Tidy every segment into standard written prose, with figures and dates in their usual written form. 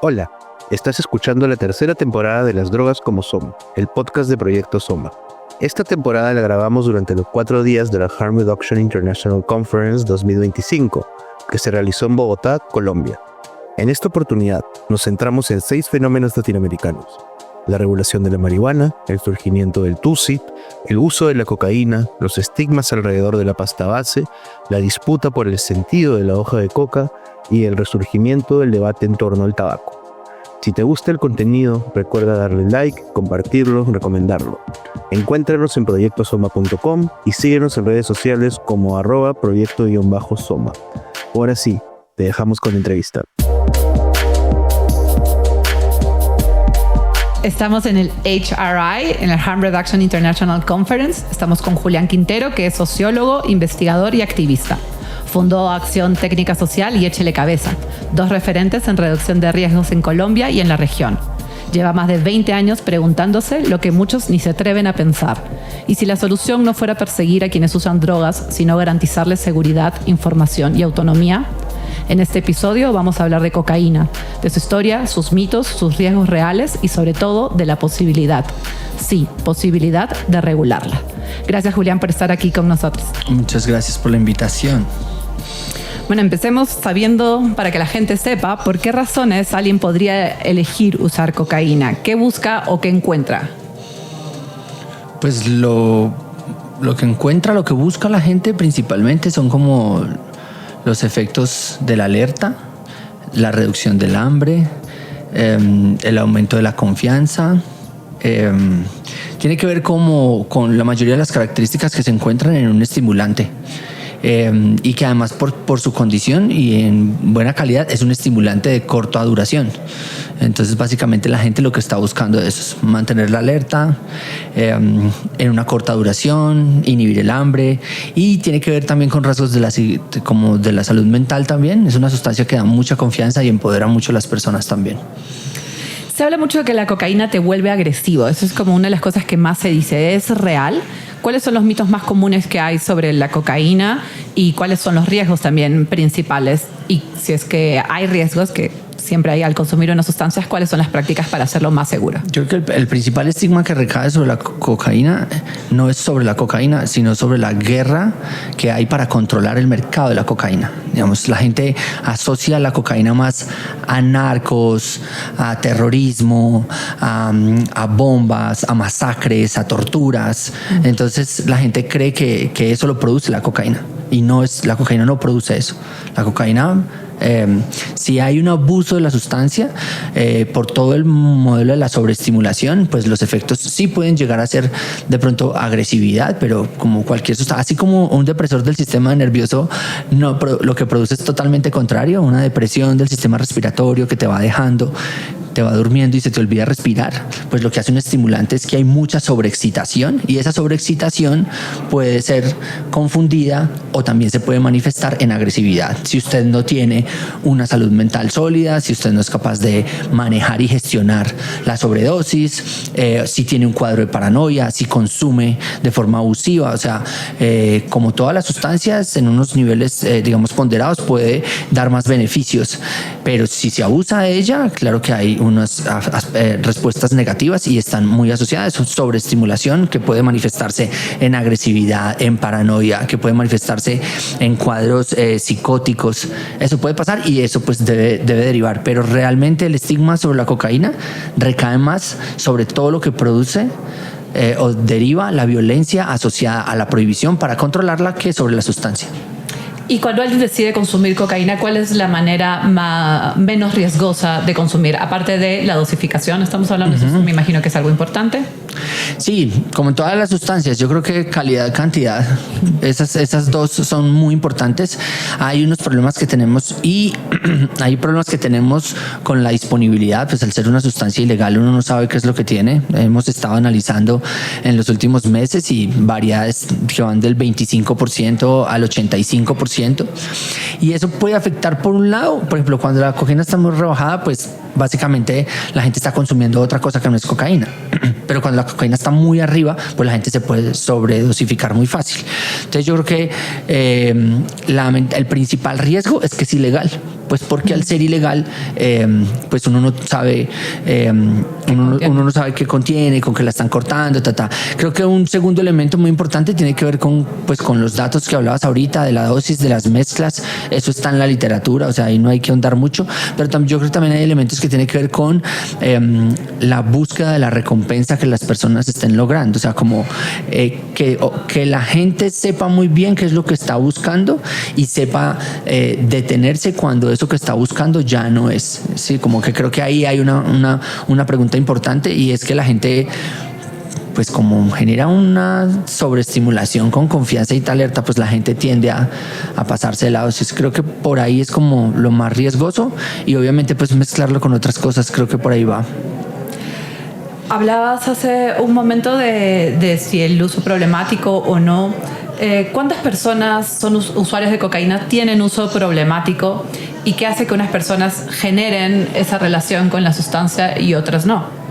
Hola, estás escuchando la tercera temporada de Las Drogas como Soma, el podcast de Proyecto Soma. Esta temporada la grabamos durante los 4 días de la Harm Reduction International Conference 2025, que se realizó en Bogotá, Colombia. En esta oportunidad nos centramos en 6 fenómenos latinoamericanos: la regulación de la marihuana, el surgimiento del tusi, el uso de la cocaína, los estigmas alrededor de la pasta base, la disputa por el sentido de la hoja de coca y el resurgimiento del debate en torno al tabaco. Si te gusta el contenido, recuerda darle like, compartirlo, recomendarlo. Encuéntranos en proyectosoma.com y síguenos en redes sociales como @proyecto_soma. Ahora sí, te dejamos con la entrevista. Estamos en el HRI, en el Harm Reduction International Conference. Estamos con Julián Quintero, que es sociólogo, investigador y activista. Fundó Acción Técnica Social y Échele Cabeza, 2 referentes en reducción de riesgos en Colombia y en la región. Lleva más de 20 años preguntándose lo que muchos ni se atreven a pensar. Y si la solución no fuera perseguir a quienes usan drogas, sino garantizarles seguridad, información y autonomía. En este episodio vamos a hablar de cocaína, de su historia, sus mitos, sus riesgos reales y sobre todo de la posibilidad, sí, posibilidad de regularla. Gracias, Julián, por estar aquí con nosotros. Muchas gracias por la invitación. Bueno, empecemos sabiendo, para que la gente sepa, por qué razones alguien podría elegir usar cocaína. ¿Qué busca o qué encuentra? Pues lo que encuentra, lo que busca la gente principalmente son como los efectos de la alerta, la reducción del hambre, el aumento de la confianza. Tiene que ver con la mayoría de las características que se encuentran en un estimulante. Y que además por su condición y en buena calidad es un estimulante de corta duración. Entonces básicamente la gente lo que está buscando es mantener la alerta en una corta duración, inhibir el hambre, y tiene que ver también con rasgos de la salud mental también. Es una sustancia que da mucha confianza y empodera mucho a las personas también. Se habla mucho de que la cocaína te vuelve agresivo. Eso es como una de las cosas que más se dice. ¿Es real? ¿Cuáles son los mitos más comunes que hay sobre la cocaína y cuáles son los riesgos también principales? Y si es que hay riesgos, que siempre hay al consumir una sustancia, ¿cuáles son las prácticas para hacerlo más seguro? Yo creo que el principal estigma que recae sobre la cocaína no es sobre la cocaína, sino sobre la guerra que hay para controlar el mercado de la cocaína. Digamos, la gente asocia la cocaína más a narcos, a terrorismo, a bombas, a masacres, a torturas. Entonces la gente cree que eso lo produce la cocaína, y la cocaína no produce eso. La cocaína, si hay un abuso de la sustancia por todo el modelo de la sobreestimulación, pues los efectos sí pueden llegar a ser de pronto agresividad, pero como cualquier sustancia, así como un depresor del sistema nervioso, lo que produce es totalmente contrario, una depresión del sistema respiratorio que te va dejando, te va durmiendo y se te olvida respirar. Pues lo que hace un estimulante es que hay mucha sobreexcitación, y esa sobreexcitación puede ser confundida o también se puede manifestar en agresividad. Si usted no tiene una salud mental sólida, si usted no es capaz de manejar y gestionar la sobredosis, si tiene un cuadro de paranoia, si consume de forma abusiva, o sea, como todas las sustancias en unos niveles, digamos, ponderados, puede dar más beneficios, pero si se abusa de ella, claro que hay unas respuestas negativas y están muy asociadas. Es sobreestimulación que puede manifestarse en agresividad, en paranoia, que puede manifestarse en cuadros psicóticos. Eso puede pasar y eso pues debe derivar, pero realmente el estigma sobre la cocaína recae más sobre todo lo que produce o deriva la violencia asociada a la prohibición para controlarla que sobre la sustancia. Y cuando alguien decide consumir cocaína, ¿cuál es la manera menos riesgosa de consumir? Aparte de la dosificación, estamos hablando de eso, me imagino que es algo importante. Sí, como en todas las sustancias, yo creo que calidad y cantidad, esas dos son muy importantes. Hay unos problemas que tenemos y hay problemas que tenemos con la disponibilidad. Pues al ser una sustancia ilegal uno no sabe qué es lo que tiene. Hemos estado analizando en los últimos meses y variedades que van del 25% al 85%, y eso puede afectar, por un lado, por ejemplo, cuando la cocaína está muy rebajada, pues básicamente la gente está consumiendo otra cosa que no es cocaína. Pero cuando la cocaína está muy arriba, pues la gente se puede sobredosificar muy fácil. Entonces yo creo que el principal riesgo es que es ilegal. pues porque al ser ilegal, pues uno no sabe, uno no sabe qué contiene, con qué la están cortando, Creo que un segundo elemento muy importante tiene que ver con los datos que hablabas ahorita, de la dosis, de las mezclas. Eso está en la literatura, o sea, ahí no hay que ahondar mucho, pero yo creo que también hay elementos que tienen que ver con la búsqueda de la recompensa que las personas estén logrando, o sea, como que la gente sepa muy bien qué es lo que está buscando y sepa detenerse cuando eso que está buscando ya no es, sí, como que creo que ahí hay una pregunta importante, y es que la gente, pues como genera una sobreestimulación con confianza y tal alerta, pues la gente tiende a pasarse de lado. Entonces creo que por ahí es como lo más riesgoso, y obviamente pues mezclarlo con otras cosas, creo que por ahí va. Hablabas hace un momento de si el uso problemático o no. ¿Cuántas personas son usuarios de cocaína tienen uso problemático, y qué hace que unas personas generen esa relación con la sustancia y otras no?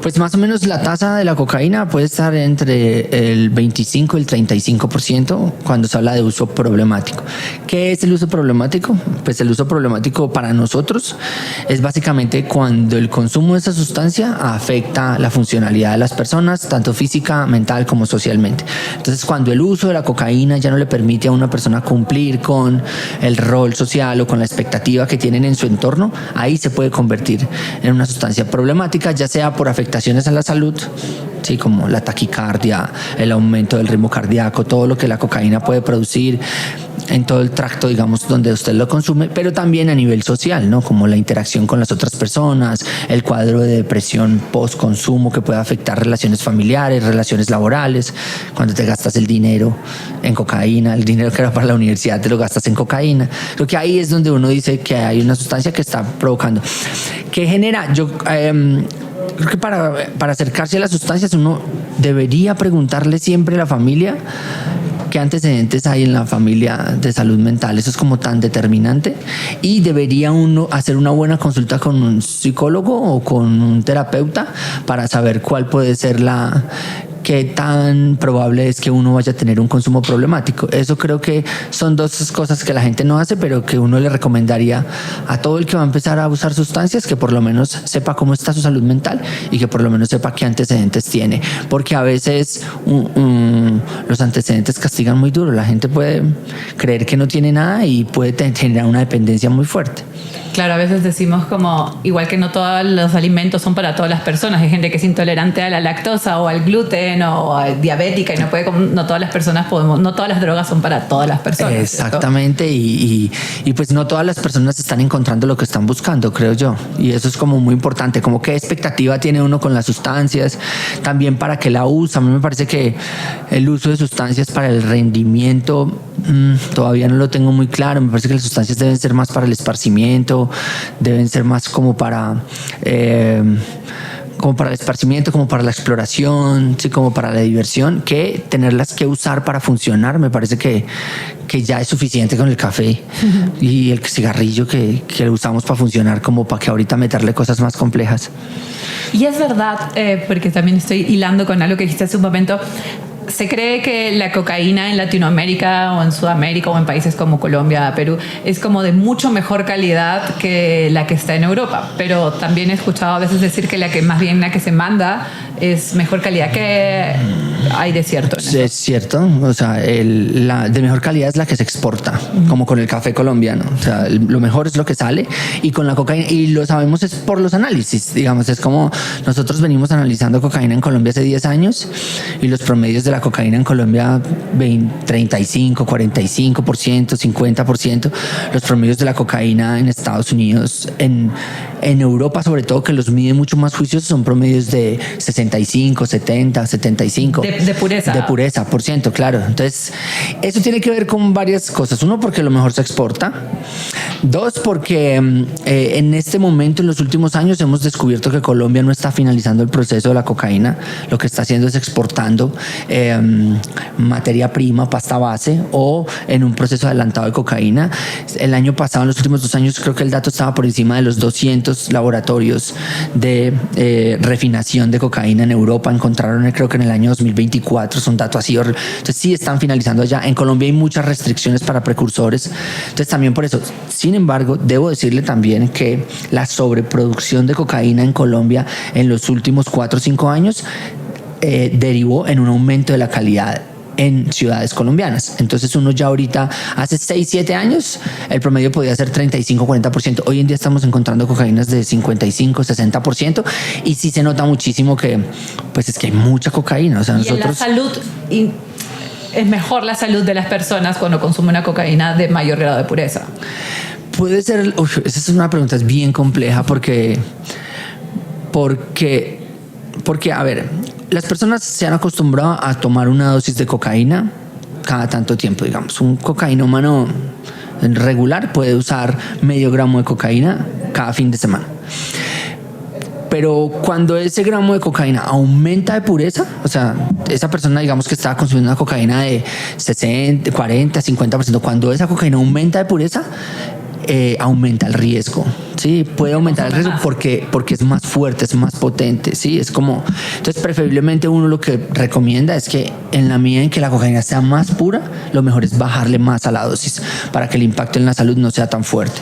Pues más o menos la tasa de la cocaína puede estar entre el 25 y el 35% cuando se habla de uso problemático. ¿Qué es el uso problemático? Pues el uso problemático para nosotros es básicamente cuando el consumo de esa sustancia afecta la funcionalidad de las personas, tanto física, mental como socialmente. Entonces, cuando el uso de la cocaína ya no le permite a una persona cumplir con el rol social o con la expectativa que tienen en su entorno, ahí se puede convertir en una sustancia problemática, ya sea por afectaciones a la salud, sí, como la taquicardia, el aumento del ritmo cardíaco, todo lo que la cocaína puede producir en todo el tracto, digamos, donde usted lo consume, pero también a nivel social, ¿no? Como la interacción con las otras personas, el cuadro de depresión post-consumo que puede afectar relaciones familiares, relaciones laborales, cuando te gastas el dinero en cocaína, el dinero que era para la universidad te lo gastas en cocaína. Creo que ahí es donde uno dice que hay una sustancia que está provocando. ¿Qué genera? Creo que para acercarse a las sustancias uno debería preguntarle siempre a la familia qué antecedentes hay en la familia de salud mental. Eso es como tan determinante, y debería uno hacer una buena consulta con un psicólogo o con un terapeuta para saber cuál puede ser qué tan probable es que uno vaya a tener un consumo problemático. Eso creo que son dos cosas que la gente no hace, pero que uno le recomendaría a todo el que va a empezar a usar sustancias, que por lo menos sepa cómo está su salud mental y que por lo menos sepa qué antecedentes tiene, porque a veces los antecedentes castigan muy duro. La gente puede creer que no tiene nada y puede generar una dependencia muy fuerte. Claro, a veces decimos como, igual que no todos los alimentos son para todas las personas. Hay gente que es intolerante a la lactosa o al gluten o diabética, y no todas las personas no todas las drogas son para todas las personas. Exactamente, y pues no todas las personas están encontrando lo que están buscando, creo yo. Y eso es como muy importante, como qué expectativa tiene uno con las sustancias, también para qué la usa. A mí me parece que el uso de sustancias para el rendimiento todavía no lo tengo muy claro. Me parece que las sustancias deben ser más para el esparcimiento, deben ser más como para el esparcimiento, como para la exploración, sí, como para la diversión, que tenerlas que usar para funcionar. Me parece que ya es suficiente con el café y el cigarrillo que lo usamos para funcionar, como para que ahorita meterle cosas más complejas. Y es verdad, porque también estoy hilando con algo que dijiste hace un momento. Se cree que la cocaína en Latinoamérica o en Sudamérica o en países como Colombia, Perú, es como de mucho mejor calidad que la que está en Europa. Pero también he escuchado a veces decir que la que se manda es mejor calidad. Que hay de cierto en eso. Es cierto, o sea, la de mejor calidad es la que se exporta, como con el café colombiano. O sea, lo mejor es lo que sale, y con la cocaína, y lo sabemos es por los análisis, digamos, es como nosotros venimos analizando cocaína en Colombia hace 10 años, y los promedios de la cocaína en Colombia 35, 45%, 50%. Los promedios de la cocaína en Estados Unidos, en Europa sobre todo, que los mide mucho más juiciosos, son promedios de 65, 70, 75. De pureza. De pureza, por ciento, claro. Entonces, eso tiene que ver con varias cosas. Uno, porque lo mejor se exporta. Dos, porque en este momento, en los últimos años, hemos descubierto que Colombia no está finalizando el proceso de la cocaína. Lo que está haciendo es exportando materia prima, pasta base, o en un proceso adelantado de cocaína. El año pasado, en los últimos 2 años, creo que el dato estaba por encima de los 200 laboratorios de refinación de cocaína cocaína en Europa, encontraron creo que en el año 2024, es un dato así. Entonces sí están finalizando allá. En Colombia hay muchas restricciones para precursores, entonces también por eso. Sin embargo, debo decirle también que la sobreproducción de cocaína en Colombia en los últimos 4 o 5 años derivó en un aumento de la calidad en ciudades colombianas. Entonces uno ya ahorita, hace 6, 7 años, el promedio podía ser 35-40%. Hoy en día estamos encontrando cocaínas de 55-60%, y sí se nota muchísimo que, pues es que hay mucha cocaína. O sea, nosotros... Y en la salud, es mejor la salud de las personas cuando consumen una cocaína de mayor grado de pureza. Puede ser, esa es una pregunta bien compleja porque, a ver, las personas se han acostumbrado a tomar una dosis de cocaína cada tanto tiempo, digamos. Un cocainómano regular puede usar medio gramo de cocaína cada fin de semana. Pero cuando ese gramo de cocaína aumenta de pureza, o sea, esa persona, digamos, que estaba consumiendo una cocaína de 60, 40, 50%, cuando esa cocaína aumenta de pureza, aumenta el riesgo, ¿sí? Puede aumentar el riesgo porque es más fuerte, es más potente, ¿sí? Es como... Entonces, preferiblemente uno lo que recomienda es que en la medida en que la cocaína sea más pura, lo mejor es bajarle más a la dosis para que el impacto en la salud no sea tan fuerte.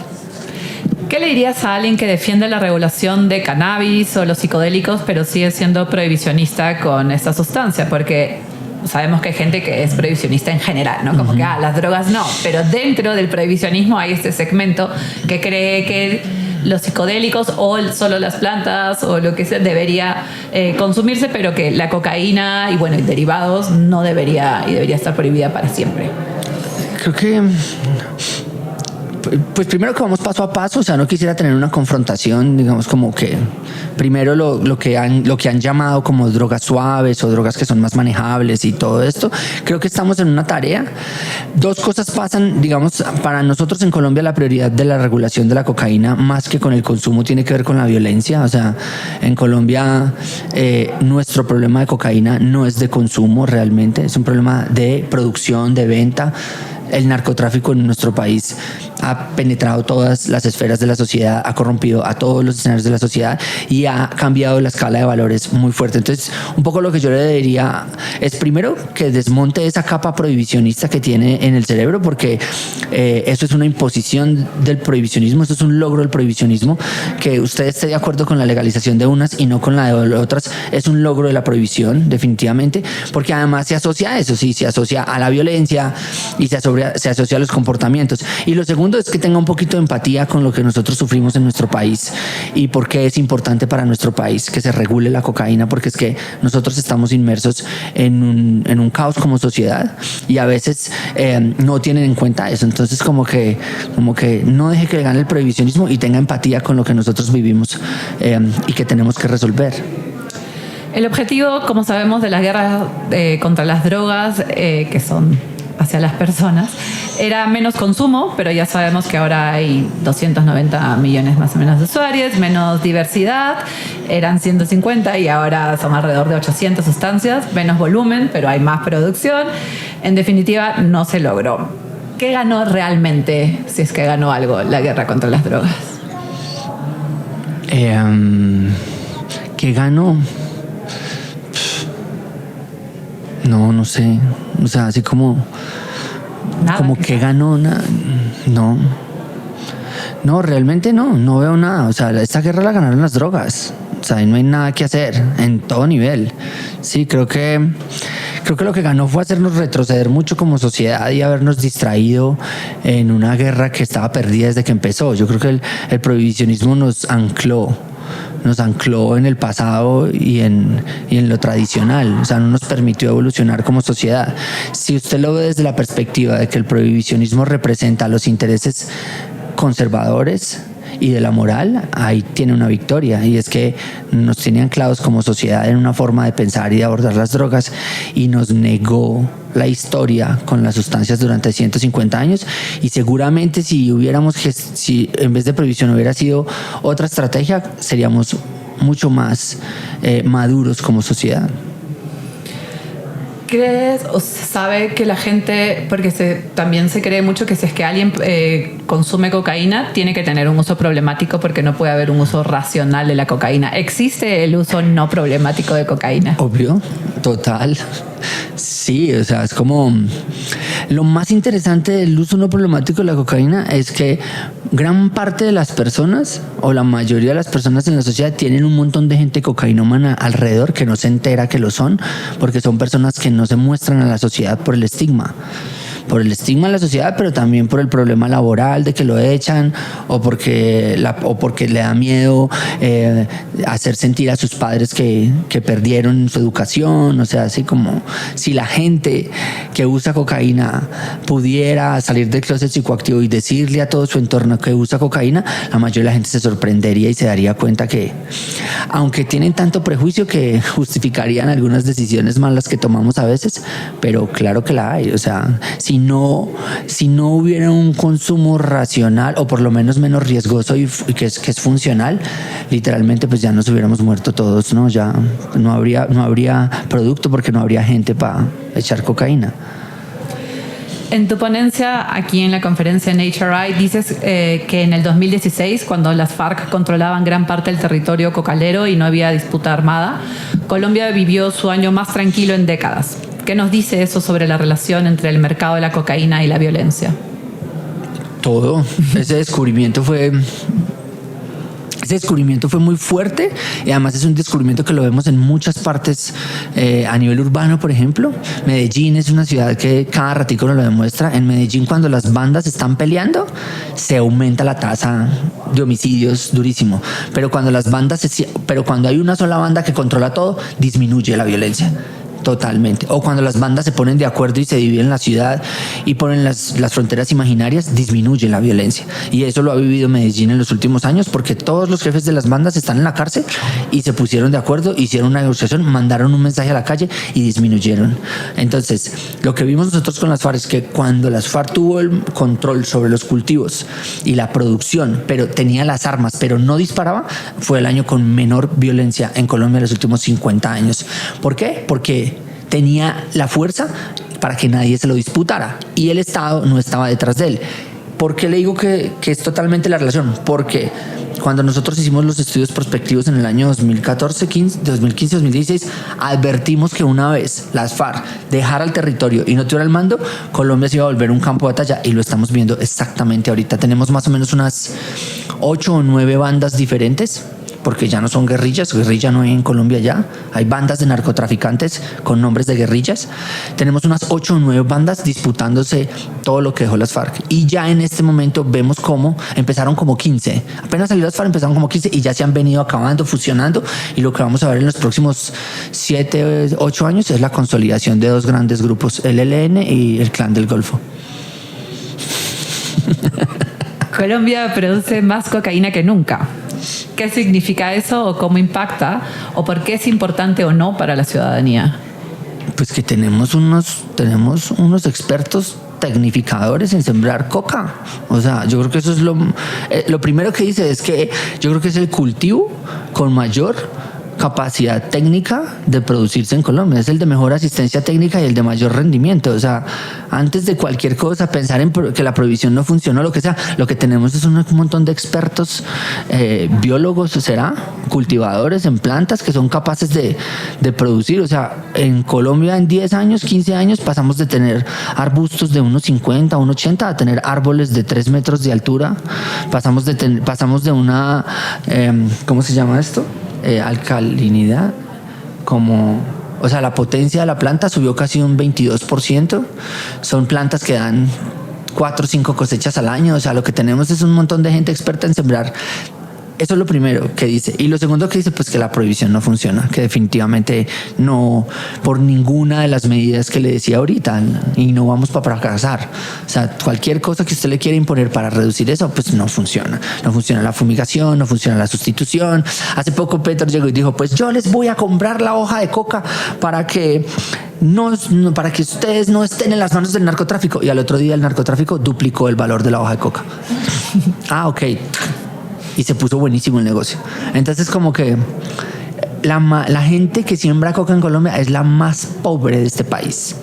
¿Qué le dirías a alguien que defiende la regulación de cannabis o los psicodélicos, pero sigue siendo prohibicionista con esta sustancia? Porque sabemos que hay gente que es prohibicionista en general, ¿no? Como que las drogas no, pero dentro del prohibicionismo hay este segmento que cree que los psicodélicos o solo las plantas o lo que sea debería consumirse, pero que la cocaína y derivados no debería estar prohibida para siempre. Creo que... Pues primero que vamos paso a paso, o sea, no quisiera tener una confrontación, digamos, como que primero lo que han llamado como drogas suaves o drogas que son más manejables y todo esto. Creo que estamos en una tarea. 2 cosas pasan, digamos, para nosotros en Colombia la prioridad de la regulación de la cocaína, más que con el consumo, tiene que ver con la violencia. O sea, en Colombia nuestro problema de cocaína no es de consumo realmente, es un problema de producción, de venta. El narcotráfico en nuestro país ha penetrado todas las esferas de la sociedad, ha corrompido a todos los escenarios de la sociedad y ha cambiado la escala de valores muy fuerte. Entonces, un poco lo que yo le diría es primero que desmonte esa capa prohibicionista que tiene en el cerebro, porque eso es una imposición del prohibicionismo, eso es un logro del prohibicionismo. Que usted esté de acuerdo con la legalización de unas y no con la de otras es un logro de la prohibición, definitivamente, porque además se asocia a eso, sí, se asocia a la violencia y se asocia a los comportamientos. Y lo segundo es que tenga un poquito de empatía con lo que nosotros sufrimos en nuestro país y por qué es importante para nuestro país que se regule la cocaína, porque es que nosotros estamos inmersos en un caos como sociedad y a veces no tienen en cuenta eso. Entonces como que no deje que gane el prohibicionismo y tenga empatía con lo que nosotros vivimos y que tenemos que resolver. El objetivo, como sabemos, de las guerras contra las drogas, que son hacia las personas, era menos consumo, pero ya sabemos que ahora hay 290 millones más o menos de usuarios, menos diversidad, eran 150 y ahora son alrededor de 800 sustancias, menos volumen, pero hay más producción. En definitiva, no se logró. ¿Qué ganó realmente, si es que ganó algo, la guerra contra las drogas? ¿Qué ganó? No sé. O sea, así como que ganó nada. No, realmente no veo nada. O sea, esta guerra la ganaron las drogas. O sea, no hay nada que hacer en todo nivel. Sí, creo que lo que ganó fue hacernos retroceder mucho como sociedad y habernos distraído en una guerra que estaba perdida desde que empezó. Yo creo que el prohibicionismo nos ancló en el pasado y en lo tradicional. O sea, no nos permitió evolucionar como sociedad. Si usted lo ve desde la perspectiva de que el prohibicionismo representa los intereses conservadores y de la moral, ahí tiene una victoria, y es que nos tiene anclados como sociedad en una forma de pensar y de abordar las drogas y nos negó la historia con las sustancias durante 150 años. Y seguramente si en vez de prohibición hubiera sido otra estrategia, seríamos mucho más maduros como sociedad. ¿Crees o se sabe que la gente, porque también se cree mucho que si es que alguien consume cocaína, tiene que tener un uso problemático porque no puede haber un uso racional de la cocaína? ¿Existe el uso no problemático de cocaína? Obvio, total. Sí, o sea, es como... Lo más interesante del uso no problemático de la cocaína es que gran parte de las personas, o la mayoría de las personas en la sociedad, tienen un montón de gente cocainómana alrededor que no se entera que lo son, porque son personas que no se muestran a la sociedad por el estigma de la sociedad, pero también por el problema laboral de que lo echan, o porque le da miedo hacer sentir a sus padres que perdieron su educación. O sea, así como si la gente que usa cocaína pudiera salir del closet psicoactivo y decirle a todo su entorno que usa cocaína, la mayoría de la gente se sorprendería y se daría cuenta que, aunque tienen tanto prejuicio, que justificarían algunas decisiones malas que tomamos a veces, pero claro que la hay. O sea, si no hubiera un consumo racional, o por lo menos menos riesgoso y que es funcional, literalmente pues ya nos hubiéramos muerto todos, ¿no? Ya no habría producto porque no habría gente para echar cocaína. En tu ponencia aquí en la conferencia en HRI dices que en el 2016, cuando las FARC controlaban gran parte del territorio cocalero y no había disputa armada, Colombia vivió su año más tranquilo en décadas. ¿Qué nos dice eso sobre la relación entre el mercado de la cocaína y la violencia? Todo. Ese descubrimiento fue muy fuerte, y además es un descubrimiento que lo vemos en muchas partes a nivel urbano. Por ejemplo, Medellín es una ciudad que cada ratico nos lo demuestra. En Medellín, cuando las bandas están peleando, se aumenta la tasa de homicidios durísimo, pero cuando hay una sola banda que controla todo, disminuye la violencia. Totalmente. O cuando las bandas se ponen de acuerdo y se dividen la ciudad y ponen las fronteras imaginarias, disminuye la violencia. Y eso lo ha vivido Medellín en los últimos años, porque todos los jefes de las bandas están en la cárcel y se pusieron de acuerdo, hicieron una negociación, mandaron un mensaje a la calle y disminuyeron. Entonces, lo que vimos nosotros con las FARC es que cuando las FARC tuvo el control sobre los cultivos y la producción, pero tenía las armas, pero no disparaba, fue el año con menor violencia en Colombia en los últimos 50 años. ¿Por qué? Porque tenía la fuerza para que nadie se lo disputara y el Estado no estaba detrás de él. ¿Por qué le digo que es totalmente la relación? Porque cuando nosotros hicimos los estudios prospectivos en el año 2015-2016, advertimos que una vez las FARC dejara el territorio y no tuviera el mando, Colombia se iba a volver un campo de batalla, y lo estamos viendo exactamente ahorita. Tenemos más o menos unas 8 o 9 bandas diferentes, porque ya no son guerrillas, guerrilla no hay en Colombia ya, hay bandas de narcotraficantes con nombres de guerrillas. Tenemos unas 8 o 9 bandas disputándose todo lo que dejó las FARC, y ya en este momento vemos cómo empezaron como 15, apenas salió las FARC empezaron como 15 y ya se han venido acabando, fusionando, y lo que vamos a ver en los próximos 7, 8 años es la consolidación de 2 grandes grupos, el ELN y el Clan del Golfo. Colombia produce más cocaína que nunca. ¿Qué significa eso, o cómo impacta, o por qué es importante o no para la ciudadanía? Pues que tenemos unos expertos tecnificadores en sembrar coca. O sea, yo creo que eso es lo primero que dice, es que yo creo que es el cultivo con mayor capacidad técnica de producirse en Colombia, es el de mejor asistencia técnica y el de mayor rendimiento. O sea, antes de cualquier cosa, pensar en que la prohibición no funcionó, lo que sea, lo que tenemos es un montón de expertos, biólogos, cultivadores en plantas que son capaces de producir. O sea, en Colombia en 10 años, 15 años, pasamos de tener arbustos de unos 50, unos 80 a tener árboles de 3 metros de altura. Pasamos de una, ¿cómo se llama esto? Alcalinidad, o sea, la potencia de la planta subió casi un 22%. Son plantas que dan 4 o 5 cosechas al año. O sea, lo que tenemos es un montón de gente experta en sembrar. Eso es lo primero que dice. Y lo segundo que dice, pues que la prohibición no funciona, que definitivamente no, por ninguna de las medidas que le decía ahorita, y no vamos para fracasar. O sea, cualquier cosa que usted le quiera imponer para reducir eso, pues no funciona. No funciona la fumigación, no funciona la sustitución. Hace poco Petro llegó y dijo, pues yo les voy a comprar la hoja de coca para que ustedes no estén en las manos del narcotráfico. Y al otro día el narcotráfico duplicó el valor de la hoja de coca. Ok. Y se puso buenísimo el negocio. Entonces, como que la gente que siembra coca en Colombia es la más pobre de este país.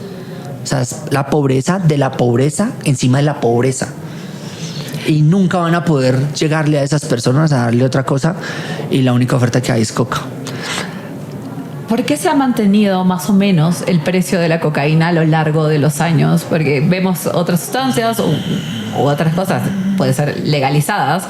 O sea, es la pobreza de la pobreza encima de la pobreza. Y nunca van a poder llegarle a esas personas a darle otra cosa, y la única oferta que hay es coca. ¿Por qué se ha mantenido más o menos el precio de la cocaína a lo largo de los años? Porque vemos otras sustancias u otras cosas, puede ser legalizadas,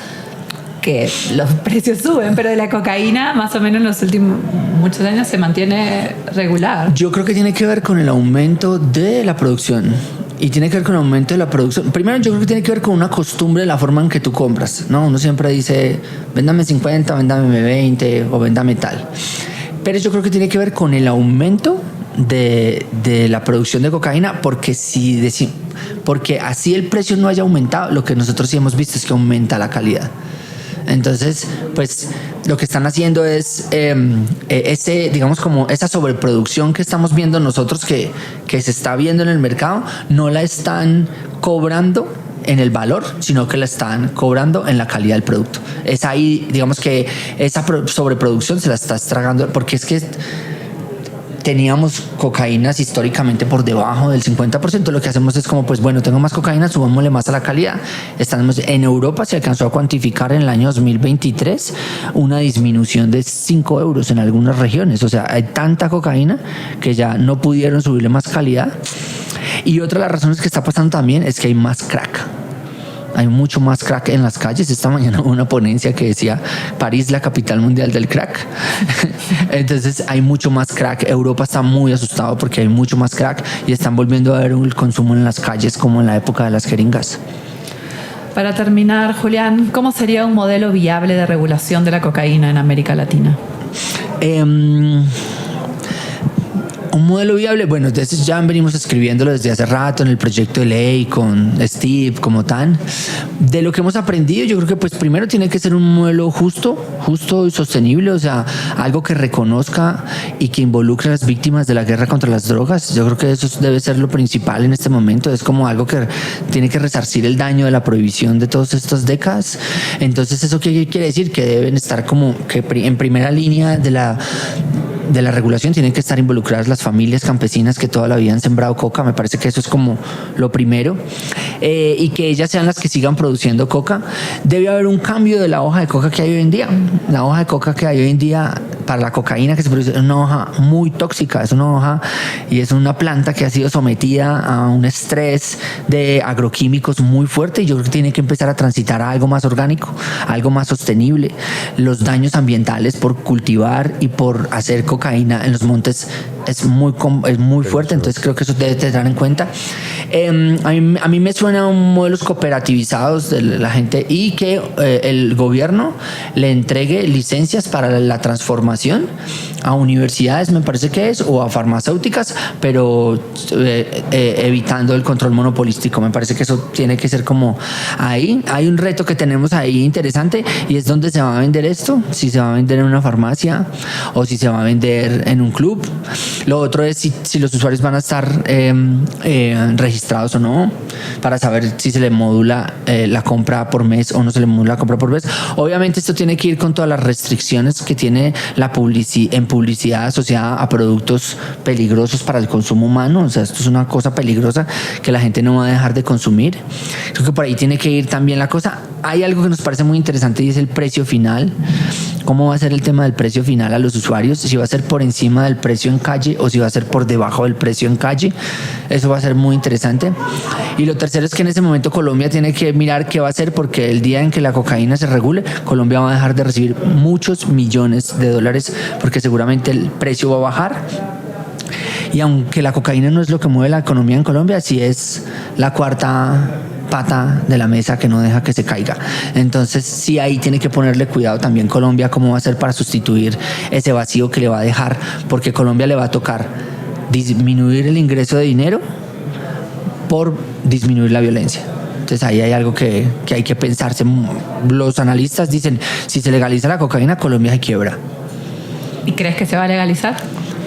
que los precios suben, pero de la cocaína más o menos en los últimos muchos años se mantiene regular. Yo creo que tiene que ver con el aumento de la producción. Y tiene que ver con el aumento de la producción. Primero, yo creo que tiene que ver con una costumbre de la forma en que tú compras, ¿no? Uno siempre dice, véndame 50, véndame 20 o véndame tal. Pero yo creo que tiene que ver con el aumento de la producción de cocaína, porque porque así el precio no haya aumentado, lo que nosotros sí hemos visto es que aumenta la calidad. Entonces, pues lo que están haciendo es digamos, como esa sobreproducción que estamos viendo nosotros, que se está viendo en el mercado, no la están cobrando en el valor, sino que la están cobrando en la calidad del producto. Es ahí, digamos, que esa sobreproducción se la está estragando, porque es que teníamos cocaínas históricamente por debajo del 50%. Lo que hacemos es como, pues bueno, tengo más cocaína, subámosle más a la calidad. Estamos en Europa, se alcanzó a cuantificar en el año 2023 una disminución de 5 euros en algunas regiones. O sea, hay tanta cocaína que ya no pudieron subirle más calidad. Y otra de las razones que está pasando también es que hay más crack. Hay mucho más crack en las calles. Esta mañana hubo una ponencia que decía París, la capital mundial del crack. Entonces hay mucho más crack. Europa está muy asustado porque hay mucho más crack y están volviendo a ver el consumo en las calles como en la época de las jeringas. Para terminar, Julián, ¿cómo sería un modelo viable de regulación de la cocaína en América Latina? Un modelo viable, bueno, entonces ya venimos escribiéndolo desde hace rato en el proyecto de ley con Steve como tan. De lo que hemos aprendido, yo creo que pues primero tiene que ser un modelo justo y sostenible, o sea, algo que reconozca y que involucre a las víctimas de la guerra contra las drogas. Yo creo que eso debe ser lo principal en este momento. Es como algo que tiene que resarcir el daño de la prohibición de todas estas décadas. Entonces, ¿eso qué quiere decir? Que deben estar como que en primera línea de la regulación tienen que estar involucradas las familias campesinas que toda la vida han sembrado coca. Me parece que eso es como lo primero, y que ellas sean las que sigan produciendo coca. Debe haber un cambio de la hoja de coca que hay hoy en día. La hoja de coca que hay hoy en día para la cocaína que se produce es una hoja muy tóxica, es una hoja y es una planta que ha sido sometida a un estrés de agroquímicos muy fuerte, y yo creo que tiene que empezar a transitar a algo más orgánico, algo más sostenible. Los daños ambientales por cultivar y por hacer cocaína en los montes es muy fuerte, entonces creo que eso debe tener en cuenta. A mí me suena un modelos cooperativizados de la gente, y que el gobierno le entregue licencias para la transformación a universidades, me parece que es, o a farmacéuticas, pero evitando el control monopolístico. Me parece que eso tiene que ser como ahí. Hay un reto que tenemos ahí interesante, y es dónde se va a vender esto, si se va a vender en una farmacia o si se va a vender en un club. Lo otro es si los usuarios van a estar registrados o no, para saber si se le modula la compra por mes o no se le modula la compra por mes. Obviamente esto tiene que ir con todas las restricciones que tiene la publicidad asociada a productos peligrosos para el consumo humano. O sea, esto es una cosa peligrosa que la gente no va a dejar de consumir. Creo que por ahí tiene que ir también la cosa. Hay algo que nos parece muy interesante, y es el precio final. ¿Cómo va a ser el tema del precio final a los usuarios? Si va a ser por encima del precio en calle o si va a ser por debajo del precio en calle. Eso va a ser muy interesante. Y lo tercero es que en ese momento Colombia tiene que mirar qué va a hacer, porque el día en que la cocaína se regule, Colombia va a dejar de recibir muchos millones de dólares, porque seguramente el precio va a bajar. Y aunque la cocaína no es lo que mueve la economía en Colombia, sí es la cuarta pata de la mesa que no deja que se caiga. Entonces sí, ahí tiene que ponerle cuidado también Colombia, cómo va a hacer para sustituir ese vacío que le va a dejar, porque Colombia le va a tocar disminuir el ingreso de dinero por disminuir la violencia. Entonces ahí hay algo que hay que pensarse. Los analistas dicen, si se legaliza la cocaína, Colombia se quiebra. ¿Y crees que se va a legalizar?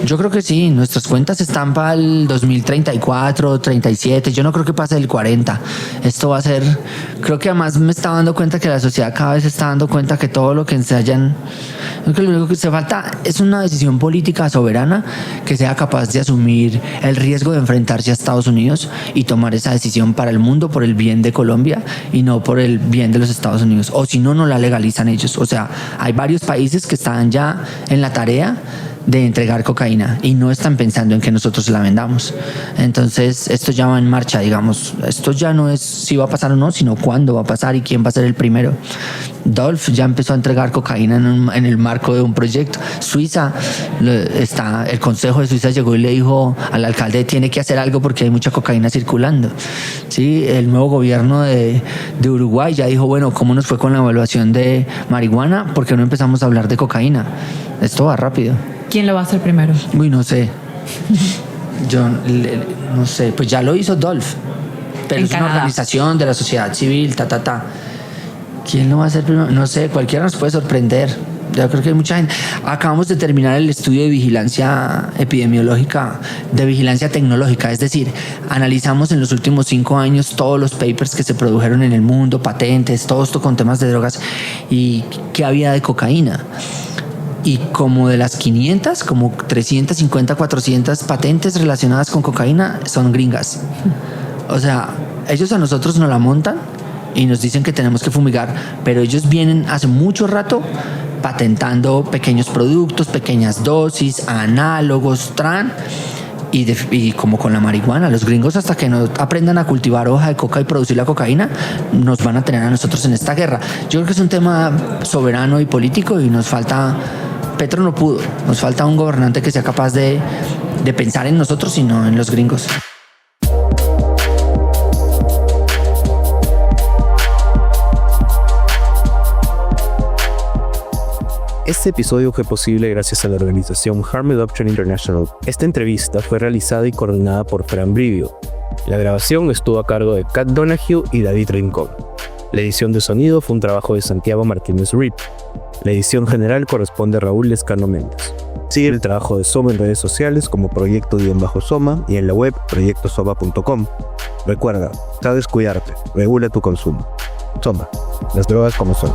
Yo creo que sí, nuestras cuentas están para el 2034, 37, yo no creo que pase del 40. Esto va a ser, creo que además me estaba dando cuenta que la sociedad cada vez se está dando cuenta que todo lo que ensayan Creo que lo único que se falta es una decisión política soberana que sea capaz de asumir el riesgo de enfrentarse a Estados Unidos y tomar esa decisión para el mundo, por el bien de Colombia y no por el bien de los Estados Unidos. O si no, no la legalizan ellos. O sea, hay varios países que están ya en la tarea de entregar cocaína y no están pensando en que nosotros la vendamos. Entonces esto ya va en marcha, digamos. Esto ya no es si va a pasar o no, sino cuándo va a pasar y quién va a ser el primero. Dolph ya empezó a entregar cocaína en el marco de un proyecto. Suiza, el Consejo de Suiza llegó y le dijo al alcalde: tiene que hacer algo porque hay mucha cocaína circulando. ¿Sí? El nuevo gobierno de Uruguay ya dijo: bueno, ¿cómo nos fue con la evaluación de marihuana? ¿Por qué no empezamos a hablar de cocaína? Esto va rápido. ¿Quién lo va a hacer primero? Uy, no sé. Yo no sé. Pues ya lo hizo Dolph. Pero es una organización de la sociedad civil, ¿Quién lo va a hacer primero? No sé, cualquiera nos puede sorprender. Yo creo que hay mucha gente. Acabamos de terminar el estudio de vigilancia epidemiológica, de vigilancia tecnológica, es decir, analizamos en los últimos 5 años todos los papers que se produjeron en el mundo, patentes, todo esto con temas de drogas y qué había de cocaína. Y como de las 500, como 350, 400 patentes relacionadas con cocaína son gringas. O sea, ellos a nosotros nos la montan y nos dicen que tenemos que fumigar, pero ellos vienen hace mucho rato patentando pequeños productos, pequeñas dosis, análogos, y como con la marihuana, los gringos hasta que no aprendan a cultivar hoja de coca y producir la cocaína, nos van a tener a nosotros en esta guerra. Yo creo que es un tema soberano y político y nos falta... Petro no pudo, nos falta un gobernante que sea capaz de pensar en nosotros y no en los gringos. Este episodio fue posible gracias a la organización Harm Reduction International. Esta entrevista fue realizada y coordinada por Fran Brivio. La grabación estuvo a cargo de Kat Donahue y David Rincón. La edición de sonido fue un trabajo de Santiago Martínez Reed. La edición general corresponde a Raúl Lescano Méndez. Sigue el trabajo de Soma en redes sociales como Proyecto_Soma y en la web proyectosoma.com. Recuerda, sabes cuidarte, regula tu consumo. Soma, las drogas como son.